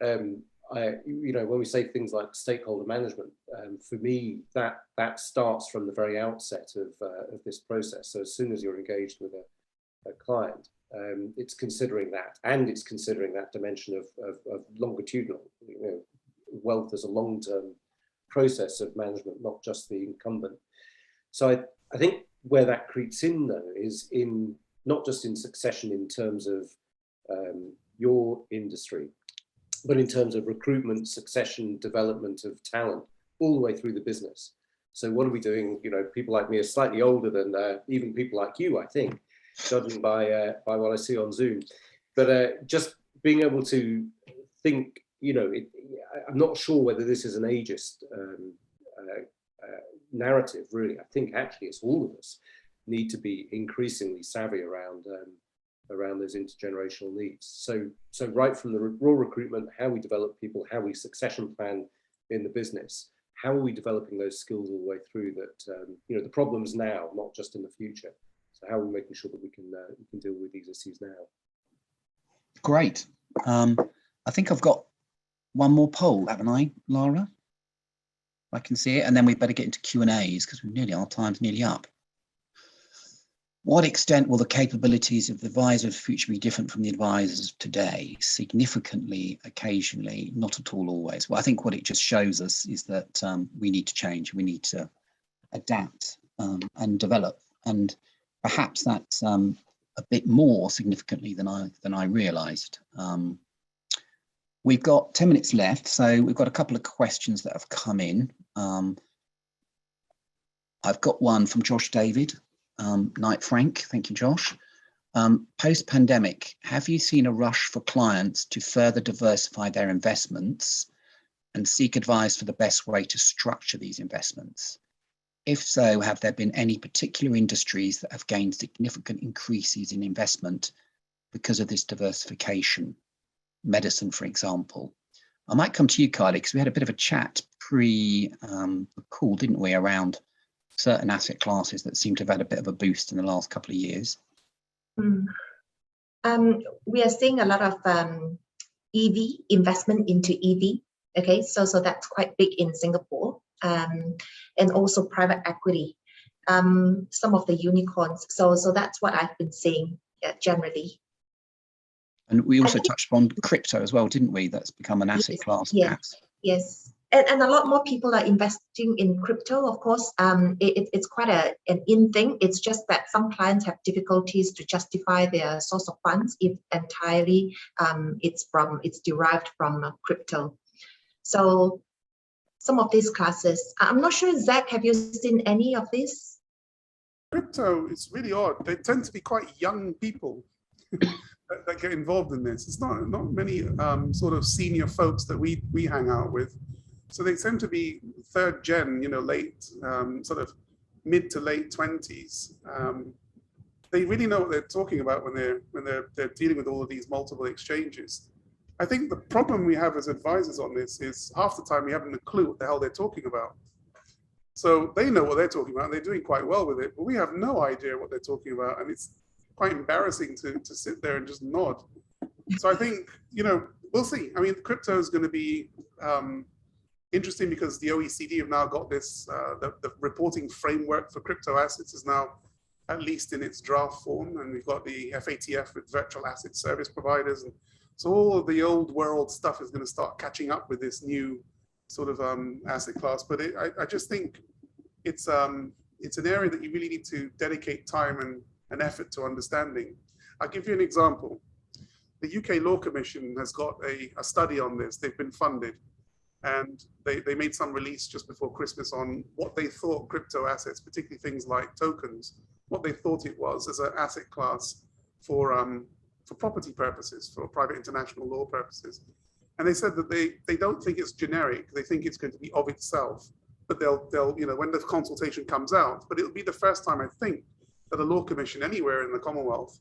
you know, when we say things like stakeholder management, for me, that starts from the very outset of this process. So as soon as you're engaged with a client, it's considering that, and it's considering that dimension of longitudinal, you know, wealth as a long-term process of management, not just the incumbent. So I think where that creeps in, though, is in not just in succession in terms of your industry, but in terms of recruitment, succession, development of talent, all the way through the business. So what are we doing? You know, people like me are slightly older than even people like you, I think, judging by what I see on Zoom. But just being able to think, you know, I'm not sure whether this is an ageist narrative, really. I think actually it's all of us need to be increasingly savvy around those intergenerational needs. So right from the raw recruitment, how we develop people, how we succession plan in the business, how are we developing those skills all the way through that, you know, the problems now, not just in the future. So how are we making sure that we can deal with these issues now? Great. I think I've got one more poll, haven't I, Lara? I can see it, and then we better get into Q&As because our time's nearly up. What extent will the capabilities of the advisor of the future be different from the advisors of today? Significantly, occasionally, not at all, always. Well, I think what it just shows us is that we need to change. We need to adapt and develop, and perhaps that's a bit more significantly than I realised. We've got 10 minutes left, so we've got a couple of questions that have come in. I've got one from Josh David. Knight Frank, thank you, Josh. Post-pandemic, have you seen a rush for clients to further diversify their investments and seek advice for the best way to structure these investments? If so, have there been any particular industries that have gained significant increases in investment because of this diversification? Medicine, for example. I might come to you, Kylie, because we had a bit of a chat pre-call, didn't we, around certain asset classes that seem to have had a bit of a boost in the last couple of years. We are seeing a lot of EV investment into EV. Okay, so that's quite big in Singapore, and also private equity. Some of the unicorns. So that's what I've been seeing generally. And we also touched on crypto as well, didn't we? That's become an asset class. Yes, yes. And a lot more people are investing in crypto, of course. It's quite an in thing. It's just that some clients have difficulties to justify their source of funds if entirely it's derived from crypto. So some of these classes, I'm not sure, Zach, have you seen any of this? Crypto is really odd. They tend to be quite young people that get involved in this. It's not many sort of senior folks that we hang out with. So they tend to be third gen, late, sort of mid to late 20s. They really know what they're talking about when they're dealing with all of these multiple exchanges. I think the problem we have as advisors on this is half the time we haven't a clue what the hell they're talking about. So they know what they're talking about and they're doing quite well with it, but we have no idea what they're talking about, and it's quite embarrassing to sit there and just nod. So I think, we'll see. I mean, crypto is going to be interesting because the OECD have now got this, the reporting framework for crypto assets is now at least in its draft form, and we've got the FATF with virtual asset service providers, and so all of the old world stuff is going to start catching up with this new sort of asset class. But I just think it's an area that you really need to dedicate time and effort to understanding. I'll give you an example. The UK Law Commission has got a study on this. They've been funded, and they made some release just before Christmas on what they thought crypto assets, particularly things like tokens, what they thought it was as an asset class for property purposes, for private international law purposes. And they said that they don't think it's generic. They think it's going to be of itself, but they'll when the consultation comes out, but it'll be the first time, I think, that a law commission anywhere in the Commonwealth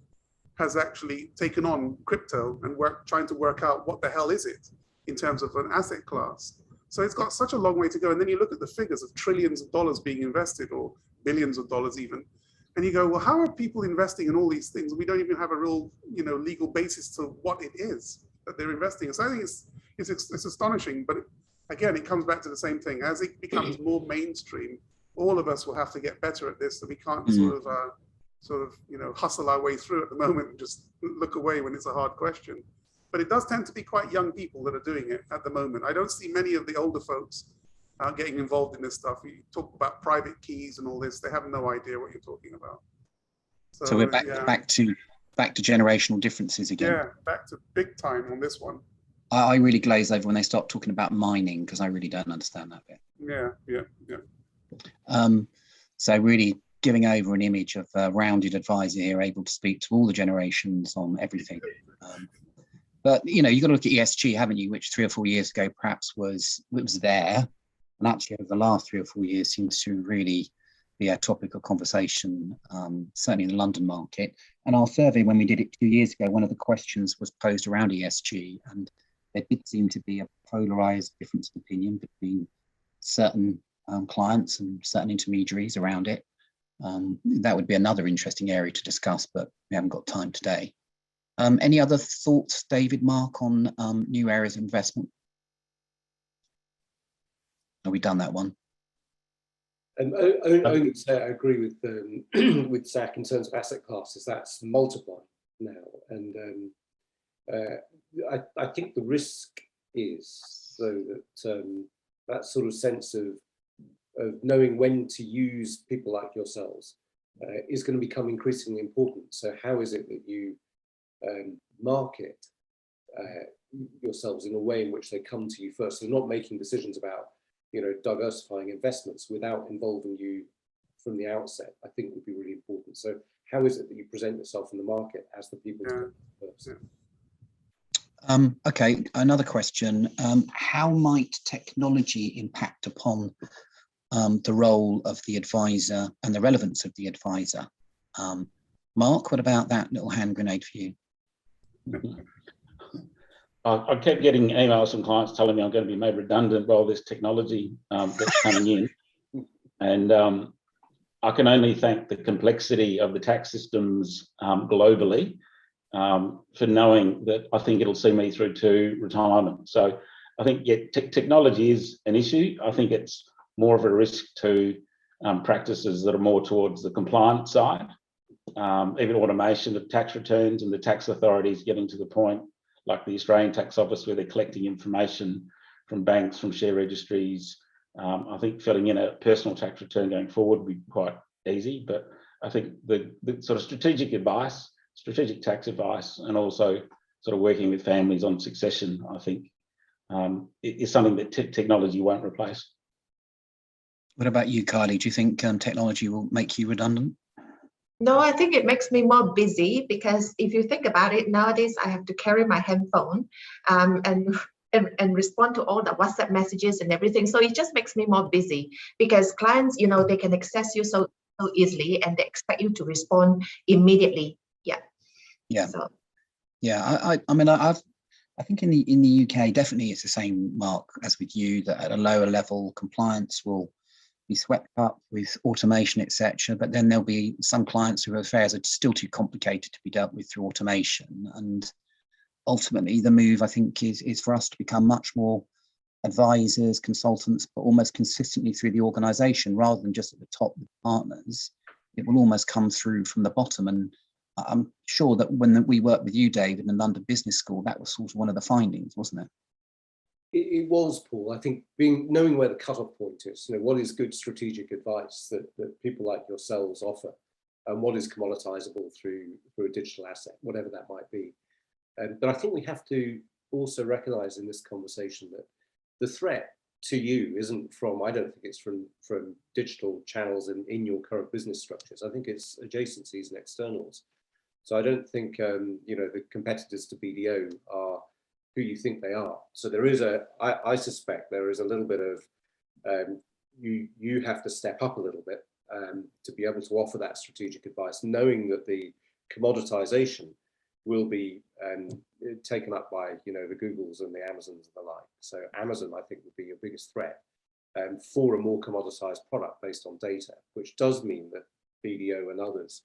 has actually taken on crypto and trying to work out what the hell is it in terms of an asset class. So it's got such a long way to go. And then you look at the figures of trillions of dollars being invested, or billions of dollars even, and you go, well, how are people investing in all these things? We don't even have a real, legal basis to what it is that they're investing in. So I think it's astonishing, but again, it comes back to the same thing. As it becomes more mainstream, all of us will have to get better at this, so we can't sort of hustle our way through at the moment and just look away when it's a hard question. But it does tend to be quite young people that are doing it at the moment. I don't see many of the older folks getting involved in this stuff. You talk about private keys and all this, they have no idea what you're talking about. So we're back to generational differences again. Yeah, back to big time on this one. I really glaze over when they start talking about mining, because I really don't understand that bit. Yeah. So really giving over an image of a rounded advisor here, able to speak to all the generations on everything. But you've got to look at ESG, haven't you? Which 3 or 4 years ago perhaps was there, and actually over the last 3 or 4 years seems to really be a topic of conversation, certainly in the London market. And our survey, when we did it 2 years ago, one of the questions was posed around ESG, and there did seem to be a polarized difference of opinion between certain clients and certain intermediaries around it. That would be another interesting area to discuss, but we haven't got time today. Any other thoughts, David, Mark, on new areas of investment? Have we done that one? Only to say I agree with with Zac in terms of asset classes. That's multiplying now, and I think the risk is though that that sort of sense of knowing when to use people like yourselves is going to become increasingly important. So how is it that you market yourselves in a way in which they come to you first? So not making decisions about, you know, diversifying investments without involving you from the outset, I think would be really important. So how is it that you present yourself in the market as the people to come first? Okay, another question. How might technology impact upon the role of the advisor and the relevance of the advisor? Mark, what about that little hand grenade for you? I kept getting emails from clients telling me I'm going to be made redundant by all this technology that's coming in. And I can only thank the complexity of the tax systems globally for knowing that I think it'll see me through to retirement. So I think, yeah, technology is an issue. I think it's more of a risk to practices that are more towards the compliance side. Even automation of tax returns and the tax authorities getting to the point, like the Australian Tax Office, where they're collecting information from banks, from share registries. I think filling in a personal tax return going forward would be quite easy, but I think the sort of strategic advice, strategic tax advice, and also sort of working with families on succession, I think is something that technology won't replace. What about you, Kylie? Do you think technology will make you redundant? No, I think it makes me more busy, because if you think about it, nowadays I have to carry my handphone and respond to all the WhatsApp messages and everything. So it just makes me more busy, because clients, you know, they can access you so easily and they expect you to respond immediately. Yeah. Yeah. So. Yeah. I mean, I think in the UK, definitely it's the same, Mark, as with you, that at a lower level, compliance will be swept up with automation, etc. But then there'll be some clients whose affairs are still too complicated to be dealt with through automation. And ultimately, the move, I think, is for us to become much more advisors, consultants, but almost consistently through the organisation, rather than just at the top with partners. It will almost come through from the bottom. And I'm sure that when we worked with you, Dave, in the London Business School, that was sort of one of the findings, wasn't it? It was, Paul. I think knowing where the cutoff point is, you know, what is good strategic advice that people like yourselves offer, and what is commoditizable through a digital asset, whatever that might be. But I think we have to also recognize in this conversation that the threat to you isn't from, I don't think it's from digital channels in your current business structures. I think it's adjacencies and externals. So I don't think, you know, the competitors to BDO are who you think they are. So there is I suspect there is a little bit of, you have to step up a little bit to be able to offer that strategic advice, knowing that the commoditization will be taken up by, you know, the Googles and the Amazons and the like. So Amazon, I think, would be your biggest threat for a more commoditized product based on data, which does mean that BDO and others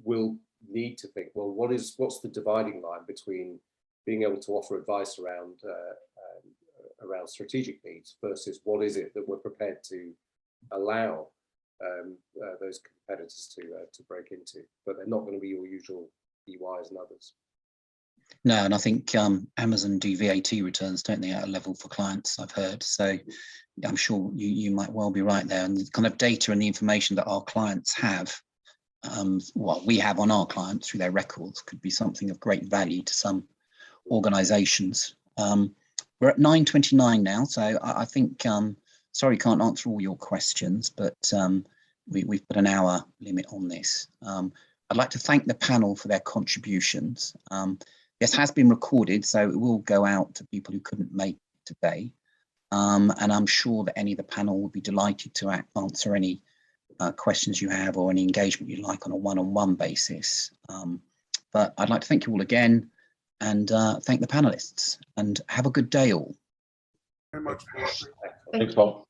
will need to think, well, what's the dividing line between being able to offer advice around strategic needs versus what is it that we're prepared to allow those competitors to break into, but they're not going to be your usual EYs and others. No, and I think Amazon do VAT returns, don't they, at a level for clients, I've heard. So I'm sure you might well be right there. And the kind of data and the information that our clients have, what we have on our clients through their records, could be something of great value to some organizations. We're at 9:29 now, so I think, sorry, can't answer all your questions, but we've put an hour limit on this. I'd like to thank the panel for their contributions. This has been recorded, so it will go out to people who couldn't make it today. And I'm sure that any of the panel will be delighted to answer any questions you have or any engagement you like on a one-on-one basis. But I'd like to thank you all again and thank the panelists, and have a good day all. Very much. Thanks, Paul.